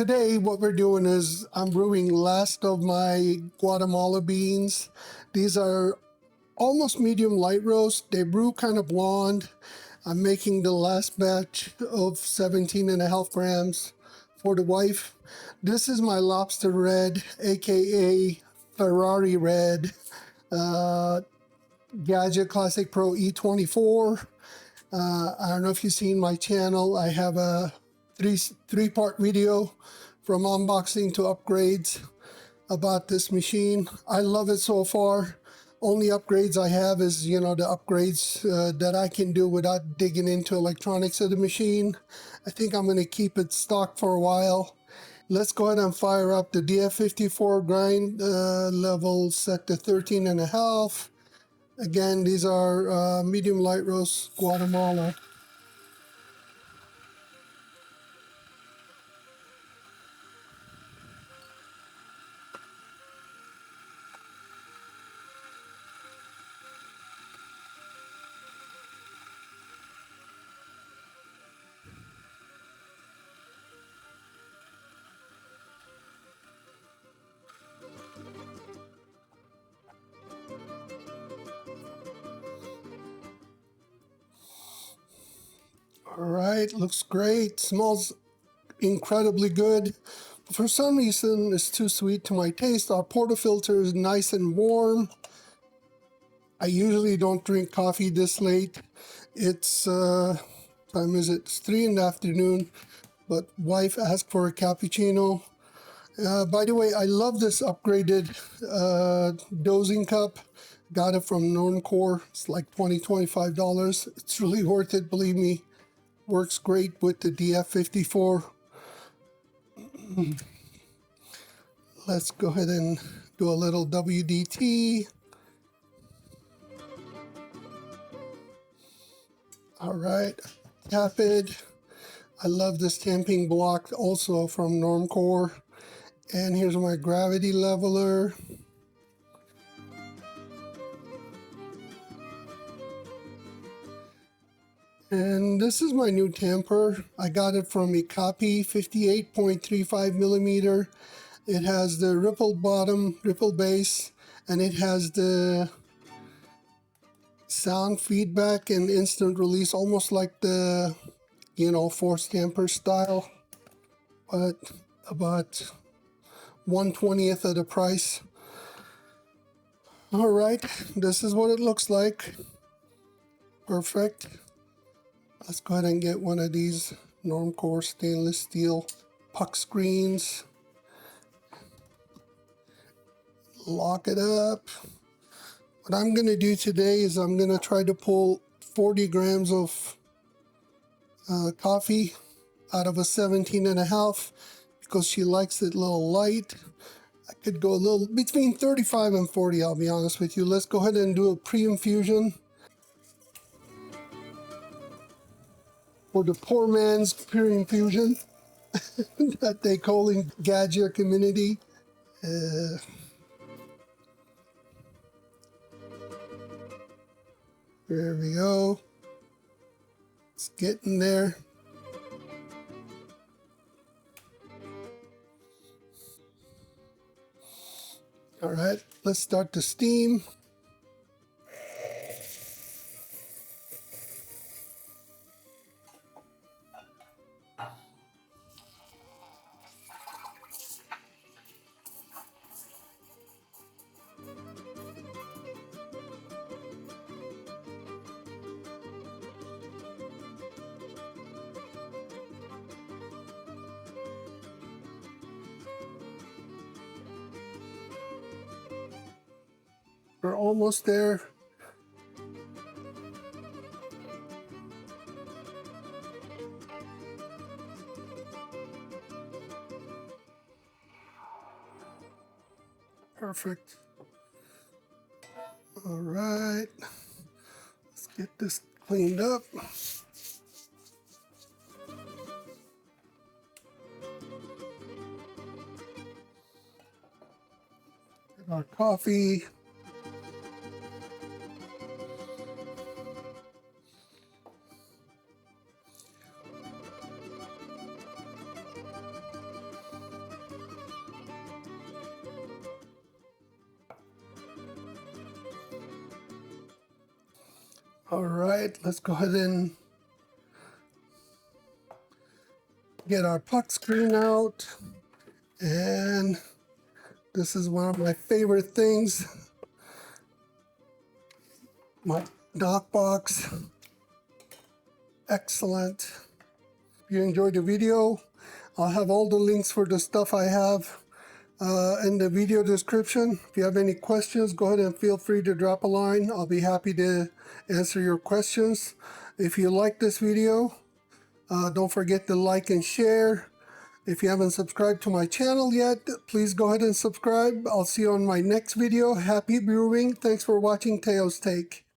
Today what we're doing is I'm brewing last of my Guatemala beans. These are almost medium light roast. They brew kind of blonde. I'm making the last batch of 17.5 grams for the wife. This is my lobster red, aka Ferrari red, Gaggia Classic Pro E24. I don't know if you've seen my channel. I have a three-part video from unboxing to upgrades about this machine. I love it so far. Only upgrades I have is, the upgrades that I can do without digging into electronics of the machine. I think I'm going to keep it stocked for a while. Let's go ahead and fire up the DF54 grind level set to 13.5. Again, these are medium light roast Guatemala. All right, looks great. Smells incredibly good. For some reason, it's too sweet to my taste. Our portafilter is nice and warm. I usually don't drink coffee this late. It's, time is it? It's 3 in the afternoon, but wife asked for a cappuccino. By the way, I love this upgraded dosing cup. Got it from Normcore. It's like $25. It's really worth it, believe me. Works great with the DF54. Let's go ahead and do a little WDT. All right, tap it. I love this tamping block also from Normcore. And here's my gravity leveler. And this is my new tamper. I got it from a copy, 58.35 millimeter. It has the ripple bottom, ripple base, and it has the sound feedback and instant release, almost like the, force tamper style, but about 1/20th of the price. All right, this is what it looks like. Perfect. Let's go ahead and get one of these Normcore stainless steel puck screens. Lock it up. What I'm going to do today is I'm going to try to pull 40 grams of coffee out of a 17.5 because she likes it a little light. I could go a little between 35 and 40, I'll be honest with you. Let's go ahead and do a pre-infusion. For the poor man's pre-infusion that they call in Gaggia community. There we go. It's getting there. All right, let's start the steam. We're almost there. Perfect. All right. Let's get this cleaned up. Get our coffee. All right, let's go ahead and get our puck screen out. And this is one of my favorite things, my dock box. Excellent. If you enjoyed the video, I'll have all the links for the stuff I have in the video description. If you have any questions, go ahead and feel free to drop a line. I'll be happy to answer your questions. If you like this video, don't forget to like and share. If you haven't subscribed to my channel yet, please go ahead and subscribe. I'll see you on my next video. Happy brewing. Thanks for watching Teo's Take.